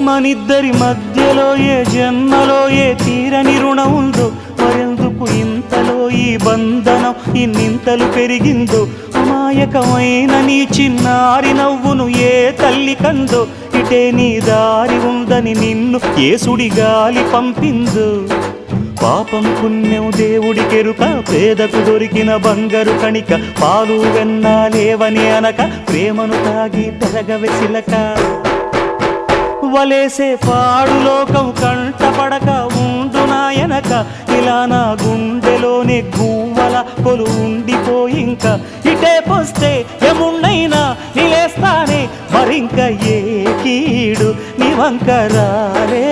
మనిద్దరి మధ్యలో ఏ జన్మలో ఏ తీరని రుణం ఉందో, మరెందుకు ఇంతలో ఈ బంధనం ఇన్నింతలు పెరిగిందో, అమాయకమైన నీ చిన్నారి నవ్వును ఏ తల్లి కందో, ఇటే నీ దారి ఉందని నిన్ను ఏ సుడిగాలి పంపిందో. పాపం పుణ్యం దేవుడికెరుక, పేదకు దొరికిన బంగారు కణిక, పాలు వెన్నా లేవని అనక ప్రేమను తాగి పెరగవెసిలక. వలేసే పాడు లోకం కంటపడక ఉండు నాయనక, ఇలా నా గుండెలోనే గువ్వల కొలు ఉండిపోయింక. ఇటే పోస్తే ఎమున్నైనా నిలేస్తానే, మరింక ఏ కీడు నివంకరాలే.